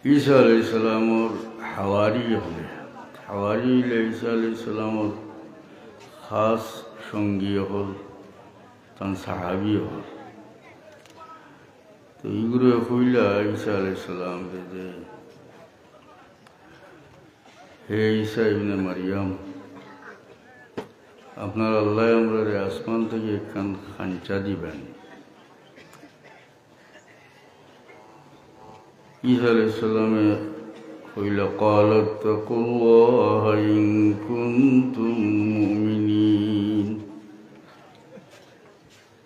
ঈসা আলাইহিস সালামৰ হাৱাৰী হ'লে হাৱাৰী ঈসা আলাইহিস সালামৰ খাস সঙ্গী হ'ল তান সাহাবী হ'ল। তো এইগুলো কইলা ঈসা আলাইহিস সালামকে যে হে ঈসা ইবনে মারিয়াম, আপনার আল্লাহ আমরা আসমান থেকে একখান খাঞ্চা দিবেন। ঈসা আলাইহিস সালামে কইলা ক্বালাত তাকুল্লাহা ইন কুনতুম মুমিনিন,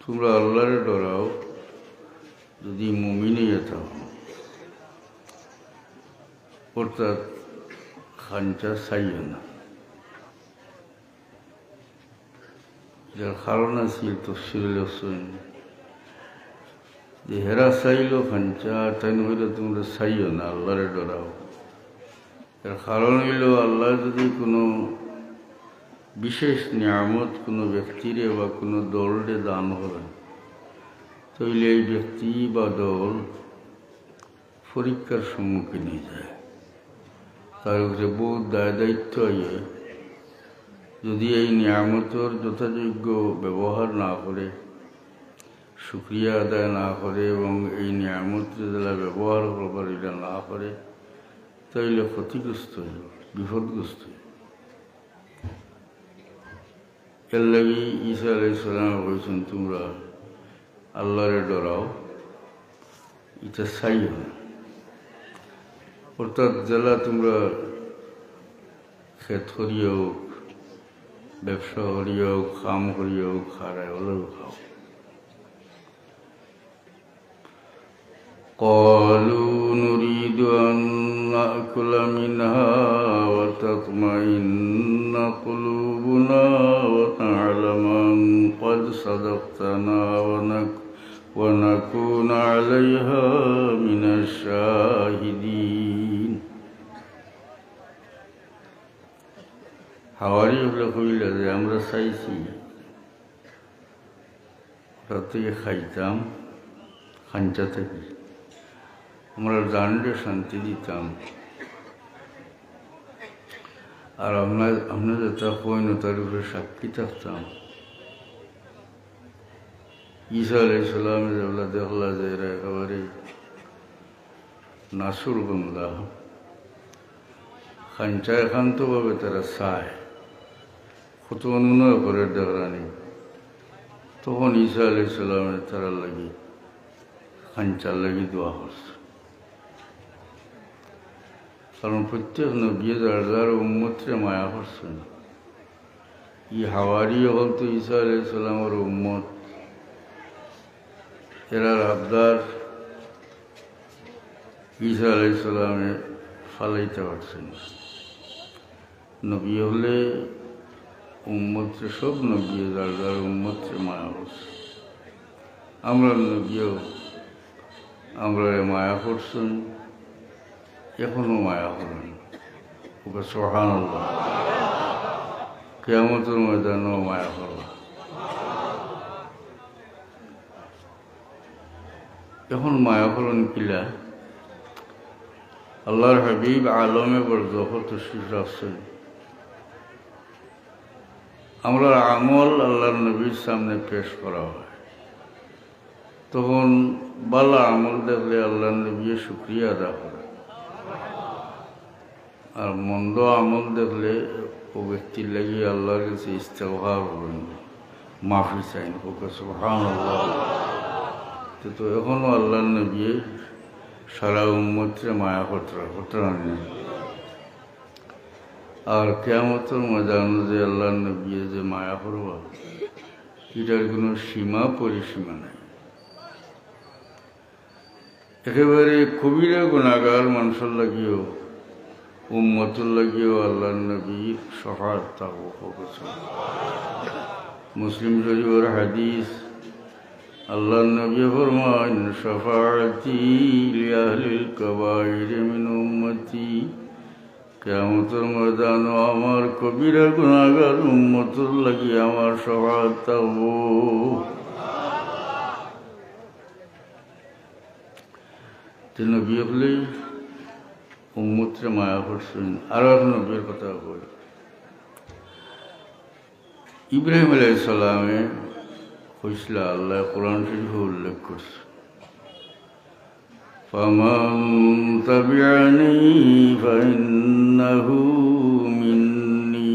তোমরা আল্লাহরে ডরাও যদি মুমিন হয়ে থাকো। অর্থাৎ খাঞ্চা চাইও না। যার কারণ আছিল তফসিল যে হেরা চাইলো খাঞ্চা তাই হইলে তোমরা চাইও না, আল্লাহরে ডরাও। এর কারণ হইল আল্লাহ যদি কোনো বিশেষ নিয়ামত কোনো ব্যক্তিরে বা কোনো দলরে দান করেন, তাহলে এই ব্যক্তি বা দল পরীক্ষার সম্মুখীন হয়ে যায়। তার উপরে বহুত দায় দায়িত্ব আইয়ে। যদি এই নিয়ামতের যথাযোগ্য ব্যবহার না করে, শুক্রিয়া আদায় না করে এবং এই নিয়ামত যারা ব্যবহার করবার এটা না করে, তাইলে ক্ষতিগ্রস্ত হইব, বিপদগ্রস্ত হইব। এর লাগি ঈসা আলাইহিস সালাম বলছেন তোমরা আল্লাহরে ডরাও, এটা চাইও না। অর্থাৎ যারা তোমরা খেত করিও, ব্যবসা করিও, কাম করিও, খারায় হলেও খাও। قالوا نريد أن نأكل منها وتطمئن قلوبنا ونعلم أن قد صدقتنا ونكون عليها من الشاهدين। হাওয়ারি হলে কইলা যে আমরা চাইছি রাতে খাইতাম খাঞ্চা থেকে, আমরা জানলে শান্তি দিতাম, আর আমরা যেটা কইন তার উপরে সাক্ষী থাকতাম। ঈসা আলাইহিস সালামে যেগুলা দেখলা যে এরা একেবারে নাসুর বান্দা, খাঞ্চা একান্তভাবে তারা চায়, কত অনুনয় করে দেখরানি, তখন ঈসা আলাইহিস সালামে তারা লাগি খাঞ্চার লাগি দোয়া করছে। কারণ প্রত্যেক নবী যার উম্মতরে মায়া করছেন। ই হাওয়ারি হল তো ঈসা আলাইহিস সালামের উম্মত, এরার আবদার ঈসা আলাইহিস সালামে ফালাইতে পারছেন। নবী হলে উম্মতরে, সব নবী যার উম্মতরে মায়া করছে। আমরা নবীও আমরা মায়া করছেন, এখনো মায়া করেন। সুবহানাল্লাহ। কিয়ামতের ময়দানেও মায়া করবা। এখন মায়া করেন কিলা? আল্লাহর হাবিব আলমে বরজখর তশরিফ রাখছেন। আমরা আমল আল্লাহর নবীর সামনে পেশ করা হয়, তখন ভালো আমল দেখলে আল্লাহর নবী শুকরিয়া আদা করে, আর মন্দ আমল দেখলে ও ব্যক্তির লাগি আল্লাহর কাছে ইস্তেগফার করেন, মাফি চাইন। সুবহানাল্লাহ। তো এখনো আল্লাহর নবী সারা উম্মতরে মায়া করতে আর কিয়ামতের ময়দানে যে আল্লাহর নবী যে মায়া করবা, এটার কোনো সীমা পরিসীমা নাই। একেবারে কবিরা গুনাহগার মানুষের লাগিও, উম্মতের লাগিও আল্লাহর নবীর শফাআত থাকবো। মুসলিম শরীফের হাদিস, আল্লাহর নবী ফরমান শাফাআতি লিআহলিল কাবাইর মিন উম্মতি, কিয়ামতের ময়দানে আমার কবিরা গুনাহগার উম্মতের লাগি আমার শফাআত থাকবো। নবী হলে উম্মতরে মায়া করছেন। আরো এক নবীর কথা বল, ইব্রাহিম আলাইহিস সালামে কইছিল, আল্লাহ কোরআন শরীফে উল্লেখ করছে, ফামান তাবিআনি ফাইন্নাহু মিন্নি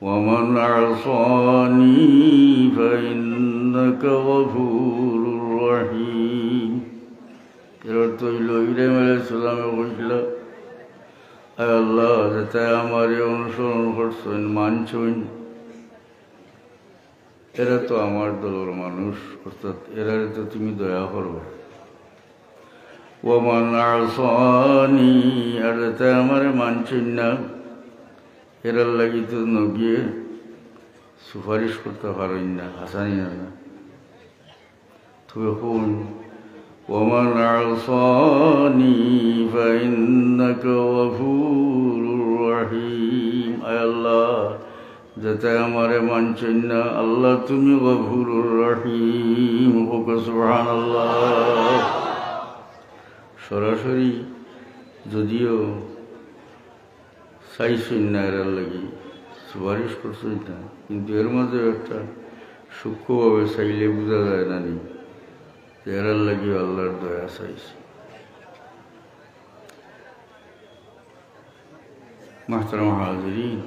ওয়ামান আসানি ফাইন্নাকা গফুরুর রহিম। এর অর্থ হইল, ইব্রাহিম আলাইহিস সালামে কইছিল, আয় আল্লাহ, যাতে আমারে অনুসরণ করছেন, মানছেন, এরা তো আমার দলের মানুষ, অর্থাৎ এরা তো তুমি দয়া করবে। ওয়ামান আসানি, আর যাতে আমারে মানছেন না, এরার লাগি তো নবী সুপারিশ করতে পারেন না, হাসানি না। তবে কোন ওয়ামান আসানি ফাইন্নাকা গফুরুর রহিম, আয় আল্লাহ, যাতে আমারে মানছেন না, আল্লাহ তুমি গফুরুর রহিম। সুবহানাল্লাহ। সরাসরি যদিও চাইছেন না এরার লাগি, সুপারিশ করছেন না, কিন্তু এর মাঝে একটা সূক্ষ্মভাবে চাইলে বোঝা যায় না নি যে এরার লাগি আল্লাহর দয়া চাইছে। মুহতারাম হাজিরিন,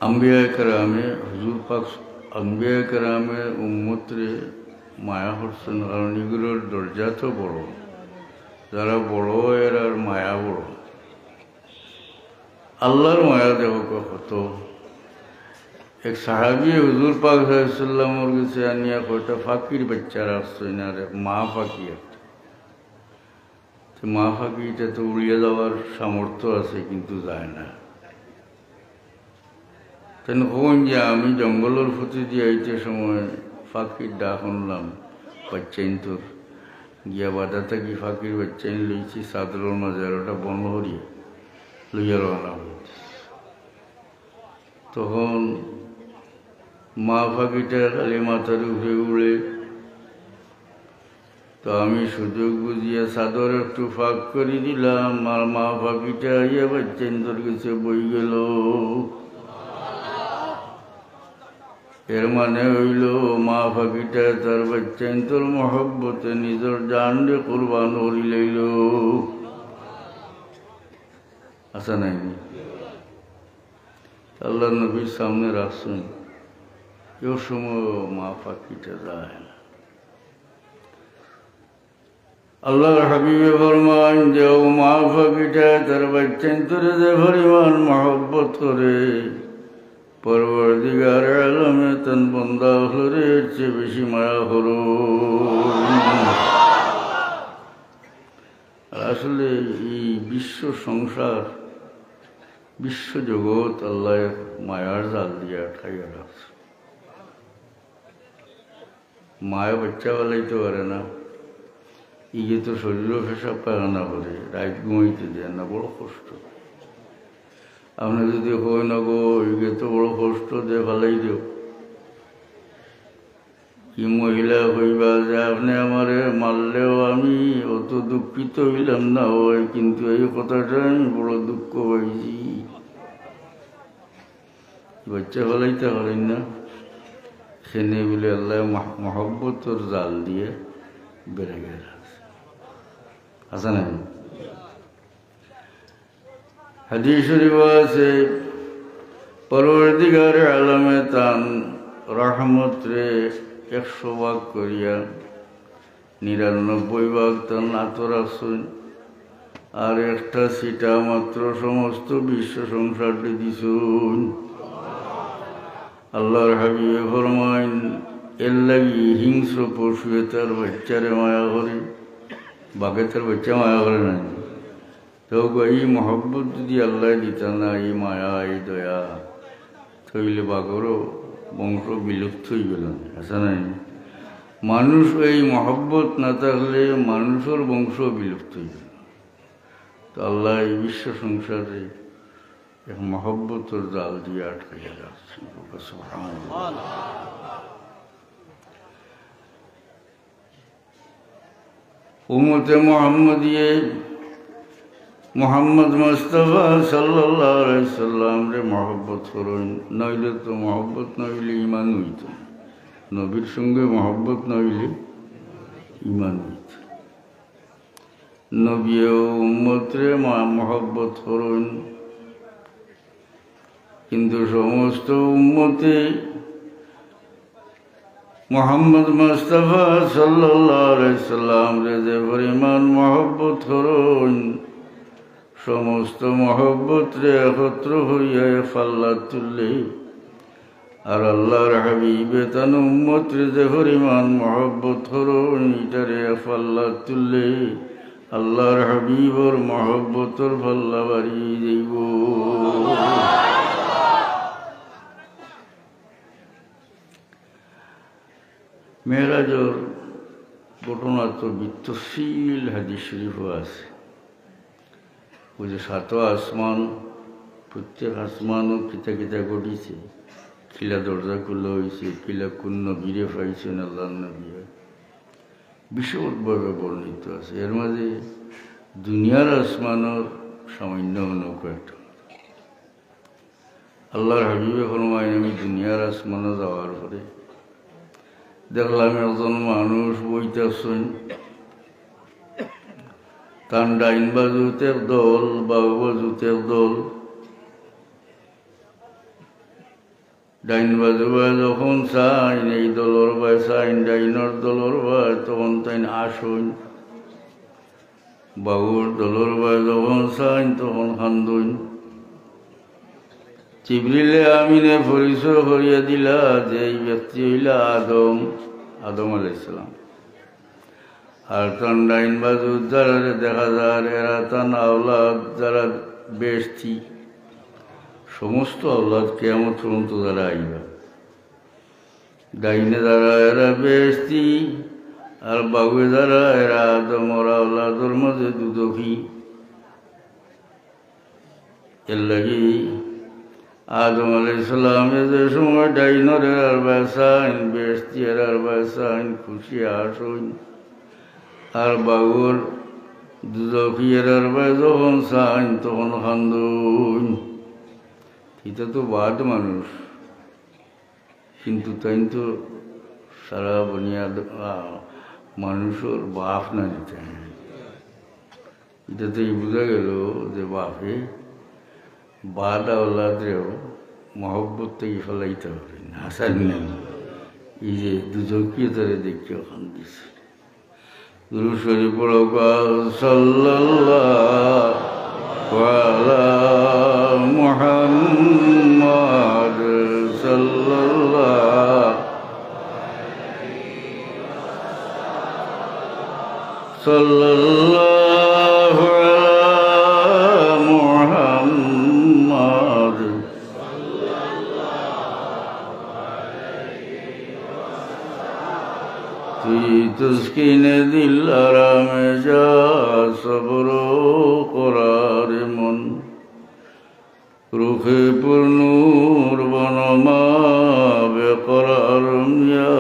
আম্বিয়া কেরামে হুজুর পাক আম্বিয়া কেরামে উম্মতরে মায়া করছেন, কারণ এগুলোর দরজা তো বড়, যারা বড় এর আর মায়া বড়। আল্লাহর মায়া দেখো কত। এক সাহাবি হুজুর পাক সাল্লাল্লাহু আলাইহি কাছে আনিয়া কয়টা ফাকির বাচ্চা রাখছেন, আর মা ফাঁকি একটা। মা ফাঁকিটা তো উড়িয়ে যাওয়ার সামর্থ্য আছে, কিন্তু যায় না। তেন কোন যে আমি জঙ্গলের ফুটি দিয়ে আইতে সময় ফাঁকির ডাক শুনলাম, বাচ্চাইন তোর গিয়া বাধা থাকি ফাঁকির বাচ্চাইন লইছি চাদরের মাঝে, আর ওটা বন হরিয়ে লইয়া রওনা হইতেছে। তখন মা ফাঁকিটা খালি মাথার উপরে উড়ে, তো আমি সুযোগ বুঝিয়া চাদর একটু ফাঁক করে দিলাম, আর মা ফাঁকিটা আইয়া বাচ্চাইন তোর কাছে বই গেল। এর মানে হইল, মা ফাঁকিটা তার বাচ্চাইন তোর মহব্বতে নিজের জান রে কুরবান করি লইল। আচ্ছা নাই, আল্লাহ নবীর সামনে রাখছেন, কেউ সময় মা ফাঁকিটা যায় না। আল্লাহর হাবিবে ফরমান যে ও মা ফাঁকিটা তার বাচ্চাইন তোরে যে পরিমাণ মহব্বত করে, পরবর্তীকার আলমে তন বন্দা হলে এর চেয়ে বেশি মায়া হলো। আসলে এই বিশ্ব সংসার, বিশ্ব জগৎ আল্লাহ মায়ার জাল দিয়ে আটকাইয়া রাখছে। মায়া বাচ্চা বালাইতে পারে না, ইয়ে তো শরীরও পেশাব পায়খানা করে, রাত ঘুমাইতে দেয় না, বড় কষ্ট। আপনি যদি হয় না গো ইয়ে তো বড় কষ্ট দিয়ে ফেলাই দিও, কি মহিলা হইবা যে আপনি আমারে মারলেও আমি অত দুঃখিত হইলাম না হয়, কিন্তু এই কথাটা আমি বড় দুঃখ হয়েছি। বাচ্চা ফেলাইতে পারেন না, সেনে বলে আল্লাহ মহব্বতর জাল দিয়ে বেড়ে গেছে। আচ্ছা না, হাদিস শরীফ আছে, পরবর্তীকার আলমে তান রহমত রে 100 ভাগ করিয়া 99 ভাগ তান আতর আসুন, আর একটা সিটা মাত্র সমস্ত বিশ্ব সংসারটি দিছুন। আল্লাহর হাবিবে ফরমাইন, এর লাগি হিংস্র পশুয়ে তার বাচ্চারে মায়া করে, বাঘে তার বাচ্চা মায়া করে নাই। তো এই মহব্বত যদি আল্লাহ দিতা না, এই মায়া এই দয়া, তাইলে বাঘরও বংশ বিলুপ্ত হয়ে গেল। আচ্ছা নাই, মানুষ এই মহব্বত না থাকলে মানুষের বংশ বিলুপ্ত হয়ে গেল। তো আল্লাহ এই বিশ্ব সংসারে এক মহব্বতর জাল দিয়ে আটকাইয়া রাখছে। উম্মতে মুহাম্মদিয়ে মোহাম্মদ মুস্তাফা সাল্লাল্লাহু আলাইহি সাল্লাম রে মহব্বত করুন, নইলে তো মহব্বত নইলে ইমান হইত, নবীর সঙ্গে মহব্বত নইলে ইমান হইত। নবী ও উম্মত রে মহব্বত করুন, কিন্তু সমস্ত উম্মতে মোহাম্মদ মুস্তাফা সাল্লাল্লাহু আলাইহি সাল্লাম রে যে পরিমাণ মহব্বত করুন, সমস্ত মহব্বত রে একত্র হইয়া ফাল্লা তুললে আর আল্লাহর হাবিবে তান উম্মত রে যে পরিমাণ মহব্বত করুন, এটারে ফাল্লা তুললে আল্লাহর হাবিবর মহব্বতর ফাল্লা বাড়িয়ে দেব। মেরাজর ঘটনা তো বিত্তশীল হাদিস শরীফও আছে। ওই যে সাত আসমান, প্রত্যেক আসমানও কিতা কিতা ঘটিছে, কিলা দরজা খুলে হয়েছে, কিলা কোন নবীরে পাইছেন আল্লাহ নবী, বিশদভাবে বর্ণিত আছে। এর মাঝে দুনিয়ার আসমানের সামান্য কয়েকটা আল্লাহর হাবিবে ফরমায়, আমি দুনিয়ার আসমানে যাওয়ার পরে দেখলাম একজন মানুষ বইতেছেন, তার ডাইন বাজুতে দল, বাউ বাজুতে দল। ডাইন বাজু যখন চাইন এই দলর বাই চাইন, ডাইনর দলর বাই তখন তাইন আসুন, বাবুর দলর বাই যখন চাইন তখন খান্দুন। জিবরিলে আমিনে পরিচয় করিয়া দিলা যে এই ব্যক্তি হইলা আদম, আদম আলাইহিস সালাম। আর তার ডাইন বাজু যারা দেখা যায় এরা তার আওলাদ, যারা বেশি সমস্ত আওলাদ কিয়ামত পর্যন্ত যারা আইবা। ডাইনে যারা এরা বেশি, আর বাবুয়ে যারা এরা আদম ওর আওলাদর মাঝে দুদকি। এর লাগি আদম আলাইহিস সালামে যে সময় ডাইনর এরার বাসাইন, বেশি এরার বাসাইন, খুশি আসুন। আর বাবুর দুদকি এরার বাই যখন চাইন তখন খান্দুন। এটা তো বাদ মানুষ, কিন্তু তাই তো সারা বুনিয়াদ মানুষের বাপ না দিতে। এটা তো বোঝা গেল যে বাপে বাদ আওলাদেরও মহব্বত থেকে ফেলাইতে হবে না, হাসান নেই। এই যে দুজকিয়ে তারা দেখতে ওখান দিচ্ছে। গুরু শরীফ পড়ো সাল্লাল্লাহু আলা মুহাম্মাদ সাল্লাল্লাহু আলা মুহাম্মাদ তুই তুস্কিনে দিল আরামে যা সবর করার মন রুখে পূর্ণুর বনমা বেকরার ইয়া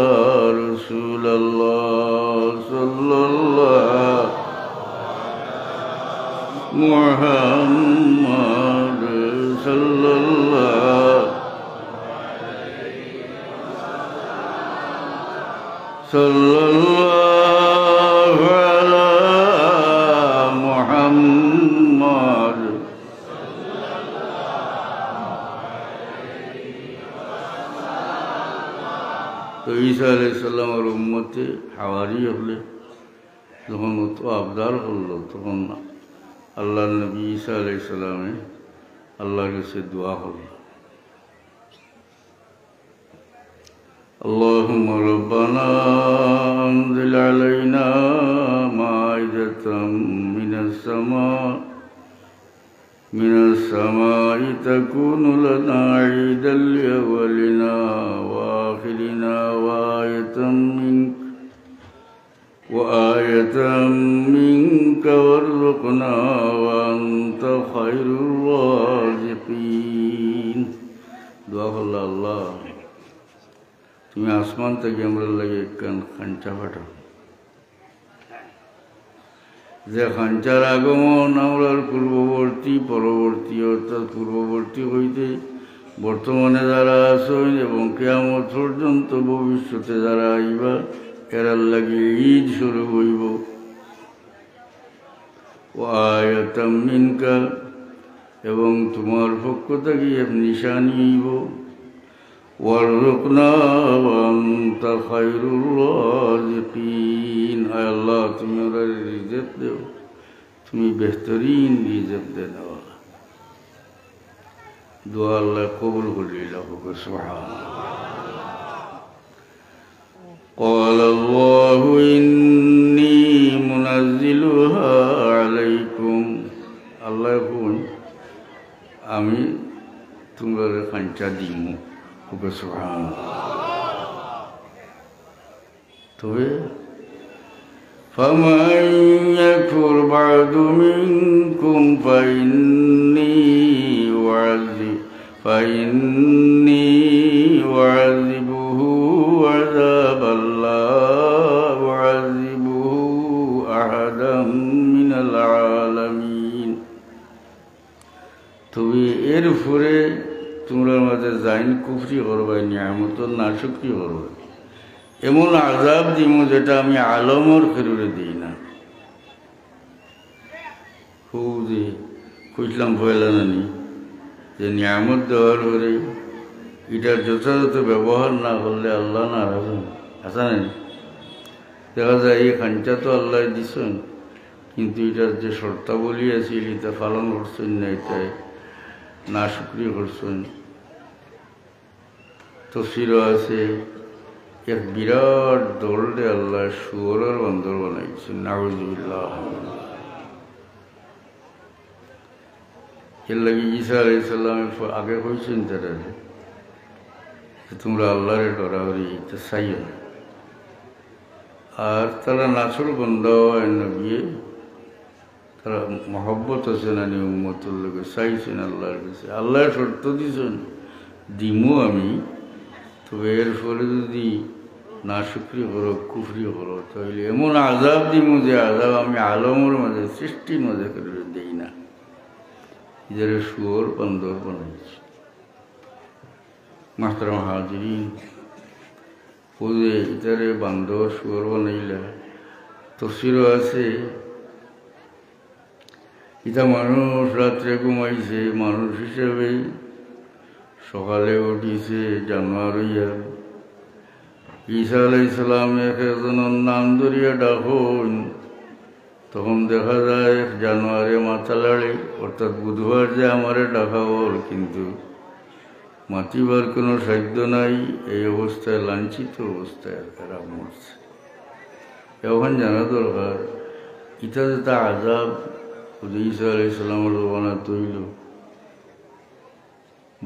রাসূলুল্লাহ সাল্লাল্লাহু মুহাম্মদ সাল্লাল্লাহু সাল্লাল্লাহু আলা মুহাম্মদ। তো ঈসা আলাইহিস সালামের উম্মতে হাওয়ারি হলে যখন অত আবদার করলো, তখন আল্লাহ নবী ঈসা আলাইহিস সালামে আল্লাহর কাছে দোয়া করল, اللهم ربنا انزل علينا مائدة من السماء تكون لنا عيدا لأولنا وآخرنا وآية منك وارزقنا وأنت خير الرازقين। دعا الله তুমি আসমান থেকে আমরা লাগে কাঞ্চা ফাটাও, যে খাঞ্চার আগমন আমরার পূর্ববর্তী পরবর্তী অর্থাৎ পূর্ববর্তী হইতে বর্তমানে যারা আছেন এবং কিয়ামত পর্যন্ত ভবিষ্যতে যারা আইবা এরার লাগে ঈদ শুরু হইব। ও আয়াতাম মিনকা, এবং তোমার পক্ষ থেকে নিশানি হইব। ওয়ারযুকনা ওয়া আনতা খায়রুর রাযিকিন, আয় আল্লাহ তুমি ওরা রিজক দেও, তুমি বেহতরিন রিজক দেও। দোয়া আল্লাহ কবুল করিল। সুবহানাল্লাহ। قال الله إني منزلها عليكم, আল্লাহ বলেন আমি তোমার খাঞ্চা দিমু। তবে فمن يكفر بعد منكم فإني أعذبه عذابا لا أعذبه أحدا من العالمين। তবে এর উপরে তোমরা মাঝে জাইন কুফরি করবে, নিয়ামত নাশুকরি করবে, এমন আযাব দিমু যেটা আমি আলমর ফেরুরে দিই না। খুব যে খুঁজলাম ভয়লানি যে নিয়ামত দেওয়ার পরে এটার যথাযথ ব্যবহার না করলে আল্লাহ নারাজ হন। আসা নাই দেখা যায় এই খাঞ্চা তো আল্লাহ দিছেন, কিন্তু এটার যে শর্তাবলী আছে এটা পালন করছেন না, এটাই না শুকরি করছেন। তফসিরও আছে এক বিরাট দলরে আল্লাহ শুয়োরের বন্দর বানাইছেন। নাউযুবিল্লাহ। এর লাগে ঈসা আলাইহিস সালামের আগে কইছেন তারা তোমরা আল্লাহরে ডরাওরি এটা চাইও না। আর তারা নাছর বন্ধা হয় নবী, তারা মহব্বত আছে না নি উম্মতের লোকে চাইছেন আল্লাহর কাছে। আল্লাহ শর্ত দিয়েছেন দিমু আমি, তবে এর ফলে যদি না শুকরি করো কুফরি করো তাহলে এমন আযাব দিমু যে আযাব আমি আলমের মাঝে সৃষ্টির মাঝে করে দিই না। যারা শুয়োর বন্দর বানাইছে। মাহতারাম হাজিরিন, ওদের ইতারে বান্দর শুয়োর বানাইলা তফসিরও আছে। ইতা মানুষ রাত্রে ঘুমাইছে মানুষ হিসেবে, সকালে উঠিছে জানোয়ার হইয়া। ঈসা আলাইহিস সালামের একজনের নাম ধরিয়া ডাকুন, তখন দেখা যায় জানোয়ারে মাথা লাড়ে, অর্থাৎ বুধবার যে আমারে ডাকা ওর, কিন্তু মাতিবার কোনো সাধ্য নাই। এই অবস্থায় লাঞ্ছিত অবস্থায় এরা মরছে। এখন জানা দরকার ইটা যেটা আযাব ঈসা আলাইহিস সালামের জমানা তৈল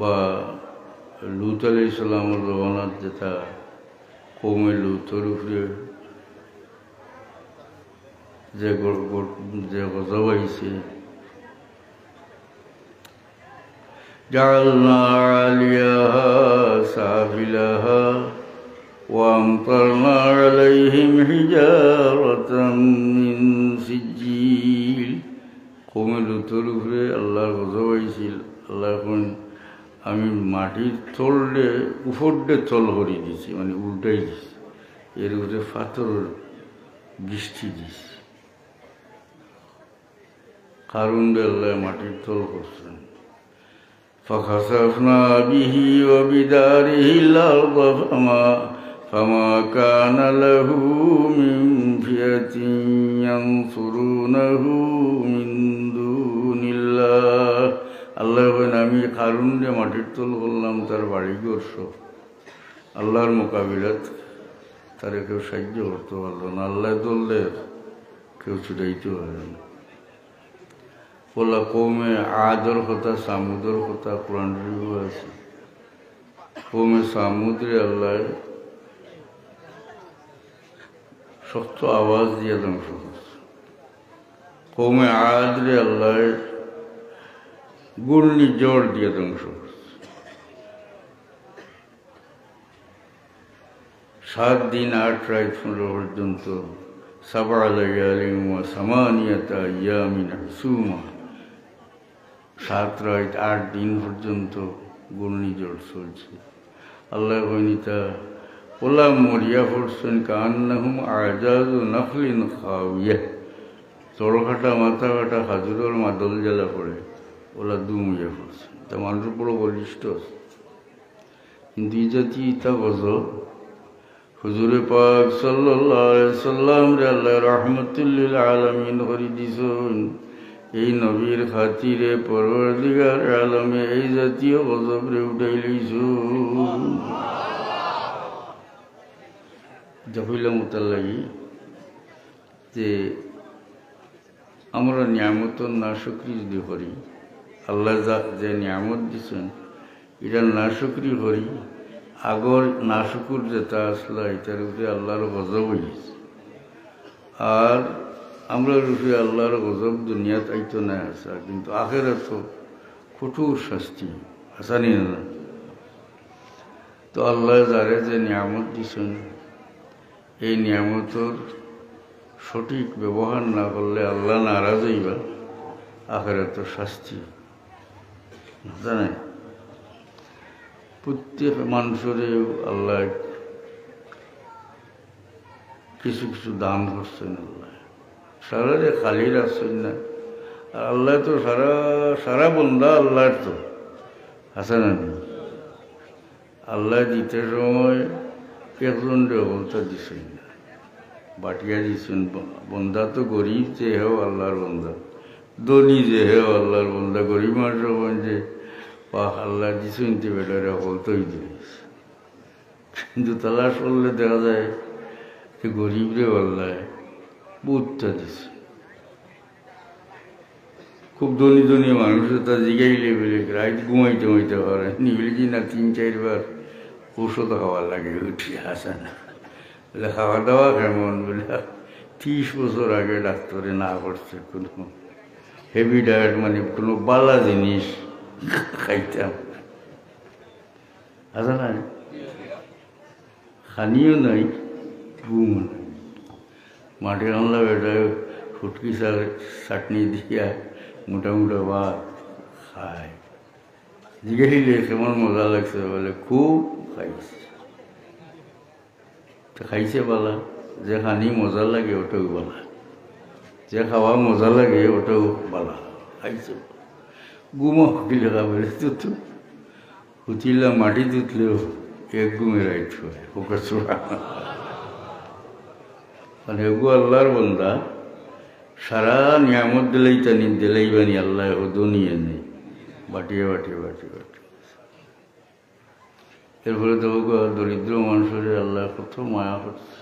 বা লূত আলাইহিস সালামের জমানার যেটা কৌমে লূতের উপরে যে গজব আইছে, জাআলনা আলিয়াহা সাফিলাহা ওয়া আমতারনা আলাইহিম হিজারাতাম মিন সিজিল। কৌমে লূতের উপরে আল্লাহর গজব আইছিল। আল্লাহ এখন আমি মাটির তলডে উপর ডে তল হরি দিছি, মানে উল্টাই দিছি, এর উপরে পাথরের বৃষ্টি দিছি। কারণ আল্লাহ মাটির তল করছেন। فخسفنا به وبداره الأرض فما كان له من فئة ينصرونه من دون الله। আল্লাহ আমি কারণ যে মাটির তল করলাম তার বাড়ি করছ, আল্লাহর মোকাবিলাত তারে কেউ সাহায্য করতে পারল না। আল্লাহ ধরলে কেউ ছুটাইতে পারে না। বলা কৌমে আদর কথা সামুদর কথা কোরআন শরীফে আছে। কৌমে সামুদ্রে আল্লাহ শক্ত আওয়াজ দিয়ে ধ্বংস করছে। কৌমে আদরে আল্লাহ ঘূর্ণিঝড় দিয়ে ধ্বংস করছে। 7 দিন 8 রাত পর্যন্ত সাবআ লায়ালিন ওয়া সামানিয়াতা আইয়ামিন হুসুমা, 7 রাত 8 দিন পর্যন্ত ঘূর্ণিঝড় চলছে। আল্লাহ কইনিতা ওলা মরিয়া পড়ছেন কান্নাহুম আজাজু নাখলিন খাওয়িয়া, চড়কাটা মাথা কাটা খাজুরের মাদল জ্বালা পড়ে ওলা দুমুইয়া পড়ছে। তা মানুষের বড় বলিষ্ঠ আছে, কিন্তু এই জাতি তা গজব। হুজুরে পাক সাল্লাল্লাহু আলাইহি সাল্লাম রে আল্লাহ রাহমাতুল লিল আলামিন করে দিছেন। এই নবীর খাতিরে পরওয়ারদিগার আলমে এই জাতীয় গজব রে উঠাই লইছুন। জহিলা মুতাল্লাগি যে আমরা নিয়ামতর না শুকরি যদি করি, আল্লাহ যে নিয়ামত দিচ্ছেন এটা না শুকরি করি, আগর না শুকুর যেটা আসলা এটার উপরে আল্লাহর গজব হয়েছে। আর আমরা রূপে আল্লাহর গজব দুনিয়াত আইতো না আসা, কিন্তু আখেরাত তো কঠোর শাস্তি আসানি না। তো আল্লাহ যারে যে নিয়ামত দিচ্ছেন, এই নিয়ামতর সঠিক ব্যবহার না করলে আল্লাহ নারাজ হইবা, আখেরাত তো শাস্তি জানে। প্রত্যেক মানুষের আল্লাহ কিছু কিছু দান করছেন। আল্লাহ সারা যে খালি রাখছেন না, আর আল্লাহ তো সারা সারা বন্ধা আল্লাহর তো আছে না। আল্লাহ দিতে সময় একজন বলতে দিচ্ছেন না, বাটিয়া দিচ্ছেন। বন্ধা তো গরিব যে হেও আল্লাহর বন্ধা, ধনী যে হেও আল্লাহর বন্ধা। গরিব মানুষ যে বা আল্লাহ দিচ্ছেন তে বেটারে বলতেই দিয়েছে, কিন্তু তালাশ করলে দেখা যায় যে গরিব রে আল্লাহ বুধটা দিছে। খুব ধনী ধনী মানুষ তা জিগাইলে বলে রাত ঘুমাইতে ঘুমাইতে পারে নিবলে কি না 3-4 বার ঔষধ খাওয়া লাগে, উঠি আসে না। বলে খাওয়া দাওয়া কেমন? বলে 30 বছর আগে ডাক্তারে না করছে কোনো হেভি ডায়েট, মানে কোনো বালা জিনিস খাইতাম আসে না, খানিও নাই ঘুম নাই। মাটি আনলা বেটায় ফুটকি চাটনি দিয়া মোটা মোটা ভাত খায়। জিজ্ঞাসিলে কেমন মজা লাগছে? বলে খুব খাইছে। তো খাইছে বালা, যে খানি মজা লাগে ওটাও বালা, যে খাওয়া মজা লাগে ওটাও বালা, খাইছে। ঘুমো হকিলে বলে তো হুতিলা মাটি তুতলেও এক ঘুমে রাইট হয় ওকে চোরা। মানে এগু আল্লাহর বন্ধা সারা নিয়ামত দিলেই টানি দিলেই বানি আল্লাহ ও দুনিয়ে নেই, বাটিয়ে বাটিয়ে বাটিয়ে বাটিয়ে। এরপরে তো দরিদ্র মানুষের আল্লাহ কত মায়া করছে।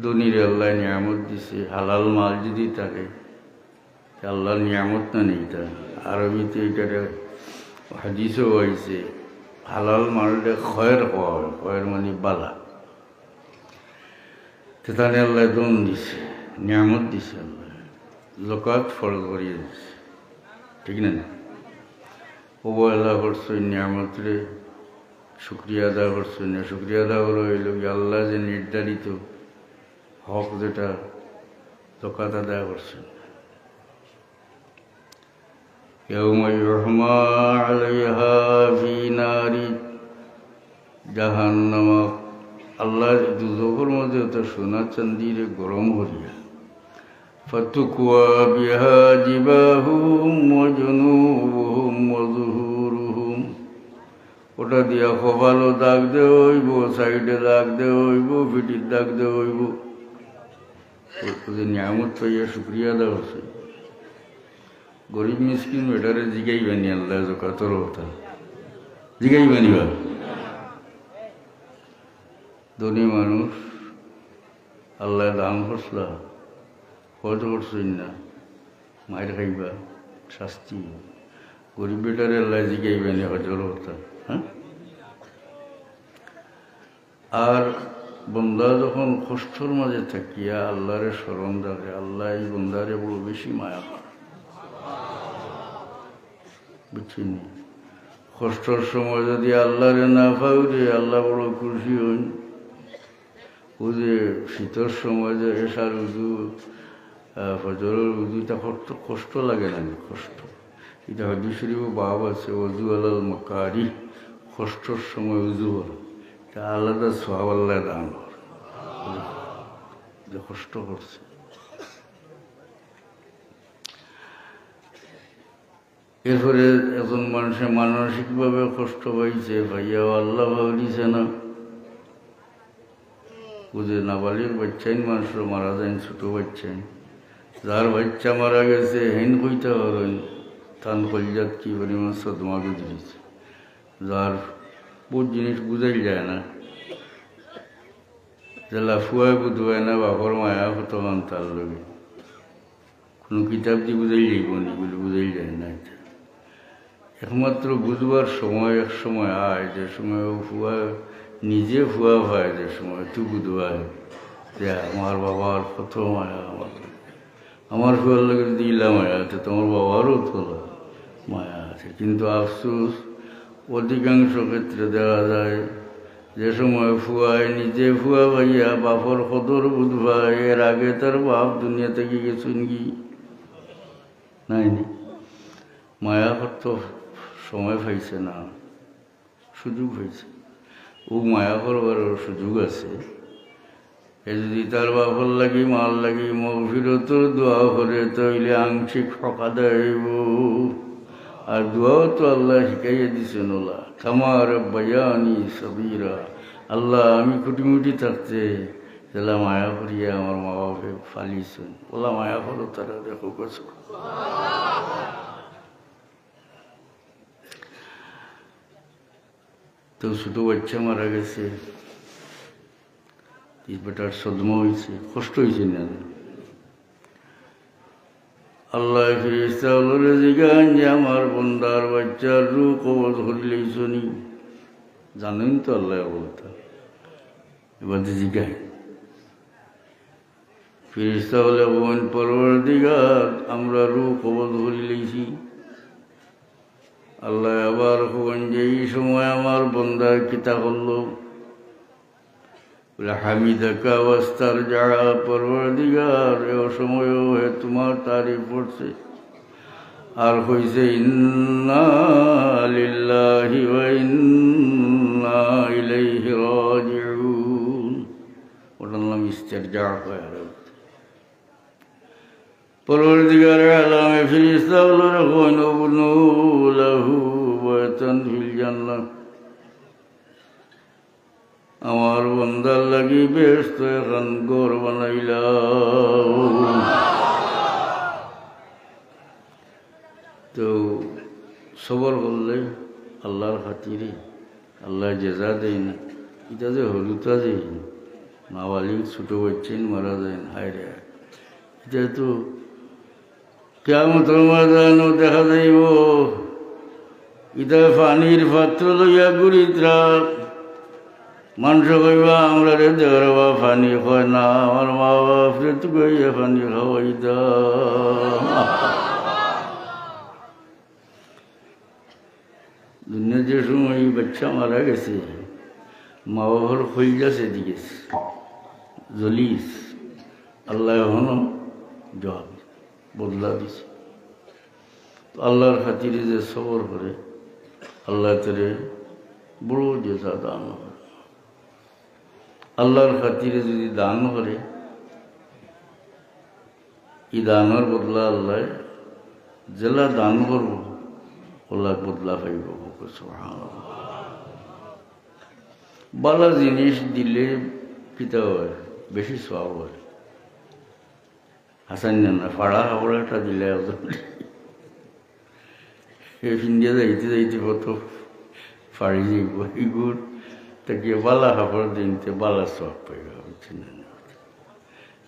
ধনীরে আল্লাহ নিয়ামত দিছে, হালাল মাল যদি থাকে আল্লাহর নিয়ামত না নেই। তা আরবিতে এটারে হাদিসও হয়েছে, হালাল মালটা খয়ের হয়, খয়ের মানে বালা। তাহলে আল্লাহ দন দিছে, নিয়ামত দিছে, আল্লাহ জকাত ফরজ করিয়ে দিছে, ঠিক না? অবহেলা করছে নিয়ামতরে, শুক্রিয়া আদা করছে না। শুক্রিয়া আদা করা হইল আল্লাহ যে নির্ধারিত হক যেটা জকাত আদায় করছেন। ইয়াউমা ইউহমা আলাইহা ফি নারি জাহান্নাম, আল্লাহ দুজখের মধ্যে তো সোনা চান্দিরে গরম হরিয়া। ফাতুকুয়া বিহা জিবাহুম ওয়া জুনুবুহুম ওয়া যুহুরুহুম, ওটা দিয়া কপালও দাগ দে হইব, সাইডে দাগ দে হইব, পিঠির দাগ দে হইব। ওদের নিয়ামত পাইয়া শুক্রিয়া দেওয়া হচ্ছে। গরিব মিসকিন বেটারে জিগাইবানি আল্লাহ জকাতর কথা জিগাইবানি বা। ধনী মানুষ আল্লাহ দান করছলা, খরচ করছেন না, মায়ের খাইবা শাস্তি। গরিব বেটারে আল্লাহ জিগাইবানি হজর কথা। হ্যাঁ, আর বন্দা যখন কষ্টর মাঝে থাকিয়া আল্লাহরে স্মরণ ধরে, আল্লাহ এই বন্দারে বড় বেশি মায়া করে, বুঝছেন? কষ্টর সময় যদি আল্লাহরে না পাউরে আল্লাহ বড় খুশি হইন। ও যে শীতের সময় যে এশার উজু ফজরের উজুটা কষ্ট লাগে না, কষ্ট। এটা হাদিস শরীফে বাব আছে, অজু আলাল মাকারি, কষ্টর সময় উজু হল, এটা আলাদা সওয়াব আল্লাহ দান যে কষ্ট করছে। এরপরে এখন মানুষের মানসিকভাবে কষ্ট পাইছে, ভাইয়া আল্লাহ ভাবলিছে না, বুঝে নাবালিক বাচ্চাইন মানুষের মারা যায়, ছোটো বাচ্চাইন, যার বাচ্চা মারা গেছে হেন কইতে পারেন তান কলজাত কি পরিমাণ সদমা গুজরিছে, যার বহুত জিনিস বুঝাই যায় না, যেলা ফুয়ায় বুধবায় না বাপর মায়া কত মান তার লগে কোনো কিতাব দিয়ে বুঝাই যাইব নি বলে বুঝাই যায় না। এটা একমাত্র বুঝবার সময় এক সময় আয়, যে সময় ও ফুয়া নিজে ফুয়া হয়, যে সময় তুই বুধবায় যে আমার বাবার কত মায়া, আমার ফুয়ার লোকের যদি ইলা মায়া আছে, তোমার বাবারও তো মায়া আছে। কিন্তু আফসোস অধিকাংশ ক্ষেত্রে দেখা যায় যে সময় ফুয়ায় নিজে ফুয়া ভাইয়া বাপর কদর বুধবায়, এর আগে তার বাপ দুনিয়া থেকে গেছেন কি নাইনি, মায়া করতে সময় পাইছে না, সুযোগ হয়েছে। ও মায়া করবার সুযোগ আছে। এ যদি তার বাপর লাগি মাল লাগি মগফিরতর দোয়া করে তাইলে আংশিক ফাঁকা দেব। আর দোয়াও তো আল্লাহ শিখাইয়া দিছেন, ওলা কামার বায়ানি সবিরা, আল্লাহ আমি খুঁটিমুটি থাকতে যেলা মায়া করিয়া আমার মা বাপে ফালিয়েছেন, ওলা মায়া করো তারা দেখো কছ। তো ছোটো বাচ্চা মারা গেছে, বেটার সদমা হয়েছে, কষ্ট হয়েছে না। আল্লাহ ফেরেশতা বলে জিজ্ঞান যে আমার বন্দার বাচ্চার রূহ কবর ধরিলেইছ নি? জানেন তো আল্লাহ বলতা, এবার জিজ্ঞায় ফেরেশতা বলে বোন পরওয়ারদিগার আমরা রূহ কবর ধরিলেইছি। আল্লাহ আবার হবেন যে এই সময় আমার বন্দার কিতা করলো, হামিদাকা ওয়াস্তার যারা পরওয়ারদিগার এ সময়ও হে তোমার তারিফ পড়ছে, আর হইছে ইন্না লিল্লাহি ওয়া ইন্না ইলাইহি রাজিউন, ওটার নাম ইস্তিরজা হয়। পরওয়ারদিগার আলামে ফেরেশতা হলো রাখুন উবনু লাহু বাইতান ফিল জান্নাহ, আমার বন্দার লাগি বেহেশত এখন ঘর বানাইলাম। তো সবর করলে আল্লাহর খাতিরে আল্লাহ জেজা দেন। এটা যে হলুতা যে নাবালিক ছোটো বাচ্চাইন মারা যায়, হায় রে, এটা তো কিয়ামতের ময়দানেও দেখা যাইব। এটা পানির পাত্র লইয়া গুড়িতরা মানুষ কইবা আমরা রে দেওয়ার বা পানি হয় না, আমার মা বাপরে তো কইয়া পানি খাওয়াই দা। দুনিয়া যে সময় বাচ্চা মারা গেছে, মা বাবার খইজা সেদিকে জলিস, আল্লাহ এখনো জবাব বদলা দিছে। তো আল্লাহর খাতিরে যে সবর করে আল্লাহ তারে বড় জেজা দান করে। আল্লাহর খাতিরে যদি দান করে, এই দানের বদলা আল্লাহ জেলা দান করব আল্লাহ বদলা পাইব। বালা জিনিস দিলে পিতা হয়, বেশি সওয়াব হয়। হাসান না ফাড়া হাওড়াটা দিলে ইন্ডিয়া যাইতে যাইতে কত ফাড়ি যাইব, এগুলো তাকে বালা হাফড় দিনতে বালা সব পাইবা।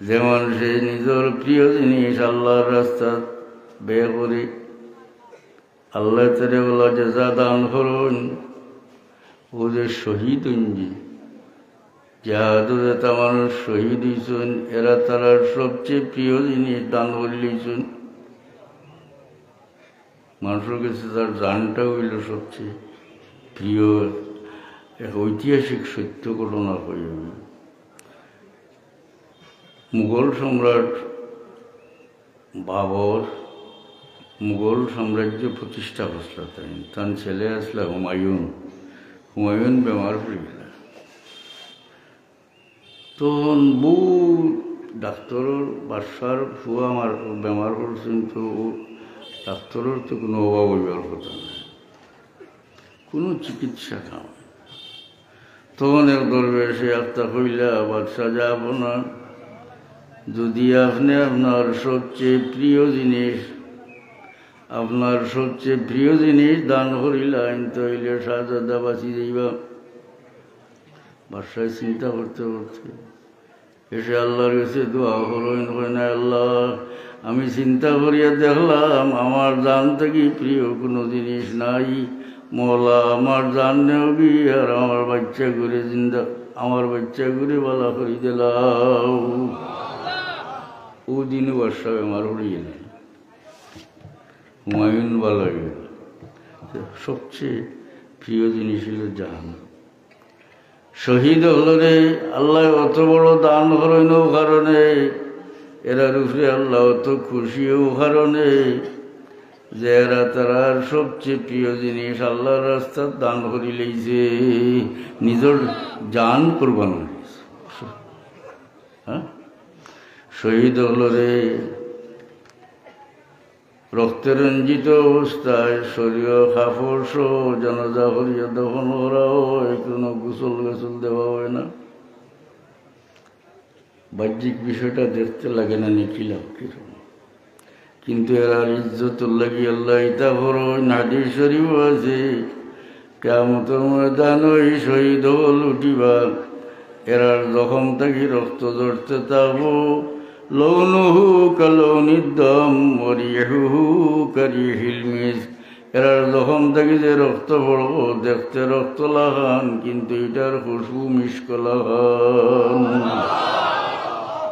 যেমন সে নিজের প্রিয় জিনিস আল্লাহর রাস্তা ব্যয় করে আল্লাহ তারে বলা জেজা দান করুন। ও যে শহীদ যাহাদের মানুষ শহীদ হয়েছেন, এরা তারার সবচেয়ে প্রিয় জিনিস দান করলেছেন। মানুষের কাছে তার জানটা হইল সবচেয়ে প্রিয়। এক ঐতিহাসিক সত্য ঘটনা হয়ে মুঘল সম্রাট বাবর মুঘল সাম্রাজ্য প্রতিষ্ঠা করছিল তার ছেলে আসলে হুমায়ুন বেমার পড়ে গেল। তখন বহু ডাক্তারের বাদশার ফুয়া আমার বেমার করছেন, তো ডাক্তারের তো কোনো অভাব হইবার কথা নাই, কোনো চিকিৎসা খাও। তখন এক দরবেশে একটা কইলা, বাদশাহ যাব না, যদি আপনি আপনার সবচেয়ে প্রিয় জিনিস দান করিলেন তাইলে শাহজাদা বাঁচি যাইবা। বাদশাহ চিন্তা করতে করতে এসে আল্লাহর কাছে দোয়া করলেন, না আল্লাহ, আমি চিন্তা করিয়া দেখলাম আমার জান থেকে প্রিয় কোনো জিনিস নাই, মওলা আমার জান নেবি আর আমার বাচ্চা করে বলা করি দিলাম। ও দিনও বাদশাহ আমার হয়ে গেলেন, হুমায়ুন বলা গেল। সবচেয়ে প্রিয় জিনিস হল জান। শহীদ হলরে আল্লাহ অত বড় দান করেন ও কারণে, এরার উপরে আল্লাহ অত খুশি ও কারণে যে এরা তারার সবচেয়ে প্রিয় জিনিস আল্লাহর রাস্তার দান করি লইছে, নিজের জান কোরবান করেছে। হ্যাঁ, শহীদ হলরে রক্তে রঞ্জিত অবস্থায় শরীর কাপড় সহ জানাজা করিয়া দফন করা হয়, কোনো গোসল দেওয়া হয় না। বাহ্যিক বিষয়টা দেখতে লাগে না নিখিলাম কিরকম, কিন্তু এরা ইজ্জতুর লাগি আল্লাহ ইতা বড় হাদিস শরীফ আছে, কিয়ামতের ময়দান ওই শহীদ হল উঠিবা, এরার জখম থাকি রক্ত ঝরতে থাকবো, লৌনুহু কালৌনির দম মরিহুহু কারিহিল মিস, এরার জখম থাকি যে রক্ত পড়বো, দেখতে রক্ত লাগান কিন্তু এটার খুশবু মিষ্ক লাগান।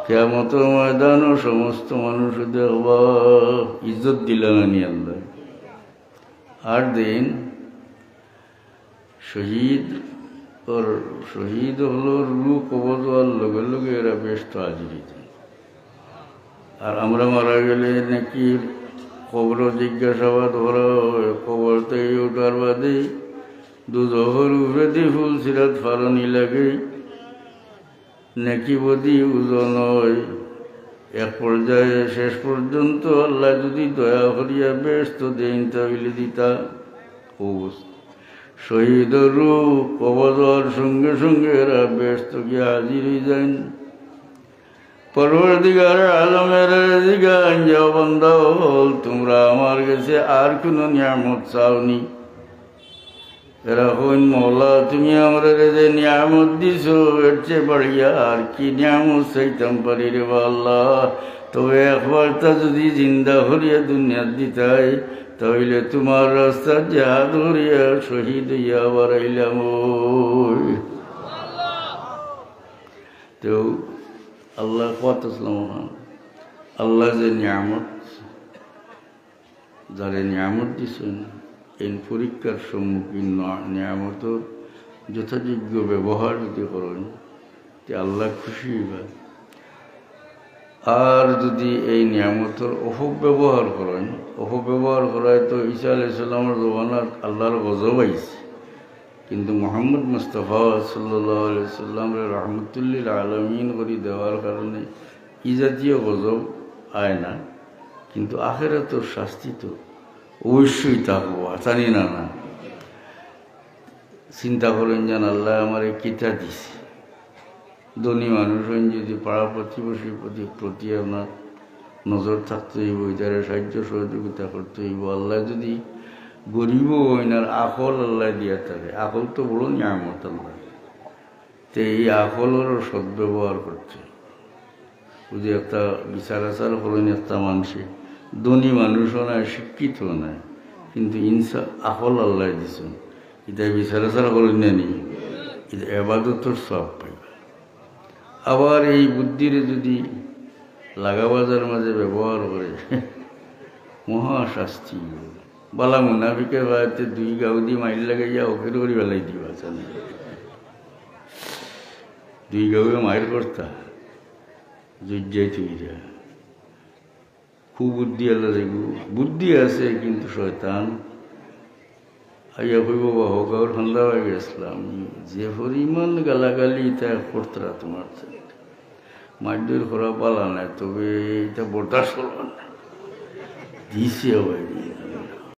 কিয়ামতের ময়দানও সমস্ত মানুষ দেখবা, ইজ্জত দিলেন আনি আল্লাহ। আর দিন শহীদ হলো রূপ কবজ হওয়ার লগে লগে এরা ব্যস্ত হাজিরিতে। আর আমরা মারা গেলে নাকি কবর জিজ্ঞাসাবাদ করা হয়, কবর থেকে ওঠার বাদে দুজহর উপরে দিয়ে ফুল সিরাত ফারানি লাগে, নাকি বদি ওজন হয়। এক পর্যায়ে শেষ পর্যন্ত আল্লাহ যদি দয়া করিয়া ব্যস্ত দেন তাহলে দিতা অবস্থা। শহীদের রূপ কবজ হওয়ার সঙ্গে সঙ্গে এরা ব্যস্ত গিয়ে হাজির হয়ে যান। পরবর্তীকার আলমের জিগান, যাও বান্দা হল, তোমরা আমার কাছে আর কোনো নিয়ামত চাওনি? এরা হইন, মওলা তুমি আমরা যে নিয়ামত দিছ এর চেয়ে বাড়িয়া আর কি নিয়ামত চাইতাম পারি রে আল্লাহ। তবে একবার তা যদি জিন্দা হরিয়া দুনিয়া দিতাই, তাহলে তোমার রাস্তা জাহাদ হরিয়া শহীদ হইয়া বাড়াইলাম। তো আল্লাহ আল্লাহ যে নিয়ামত, যারা নিয়ামত দিছেন, এই পরীক্ষার সম্মুখীন নিয়ামতের যথাযোগ্য ব্যবহার যদি করেন তে আল্লাহ খুশি হইবেন। আর যদি এই নিয়ামতের অপব্যবহার করায় তো ঈসা আলাইহিস সালামের জমানাত আল্লাহর গজব আইছে, কিন্তু মুহাম্মদ মুস্তাফা সাল্লাল্লাহু আলাইহি সাল্লামের রহমতুল্লিল আলামিন করে দেওয়ার কারণে ই জাতীয় গজব আয় না। কিন্তু আখিরাতের শাস্তি তো অবশ্যই থাকবো, জানি না। চিন্তা করেন যেন আল্লাহ আমার কিতা দিছে। ধনী মানুষ যদি পাড়া প্রতিবেশীর প্রতি আপনার নজর থাকতে হইব, তারা সাহায্য সহযোগিতা করতে হইব। আল্লাহ যদি গরিব হইনার আকল আল্লাহ দিয়া থাকে, আকল তো বড় নিয়ামত আল্লাহ, তো এই আকলের সদ্ব্যবহার করছে। যদি একটা বিচার আচার করেন, একটা মানুষে ধনী মানুষও নয়, শিক্ষিত নয়, কিন্তু আকল আল্লাহ দিছেন, এটা বিচার আচার করেন না নি, এটা এবাদতর সব পাইবে। আবার এই বুদ্ধিরে যদি লাগাবাজার মাঝে ব্যবহার করে, মহাশাস্তি। বালা মুনাফিকে বাড়িতে 2 গাউদি মাইল লাগাইয়া ওকের করে বেলাই দিবা, 2 গাউয়ে মাইল করতা জুজ্জাই তুইরা খুব বুদ্ধি আল্লাহ দেখব বুদ্ধি আছে কিন্তু শয়তান আইয়া কইব বা হোক আর ঠান্ডা হয়ে গেছিলাম যে পরিমাণ গালাগালি তা করতরা তোমার মারধর করা পালা নাই তবে এটা বরদাস্ত করবা না দিছে ভাই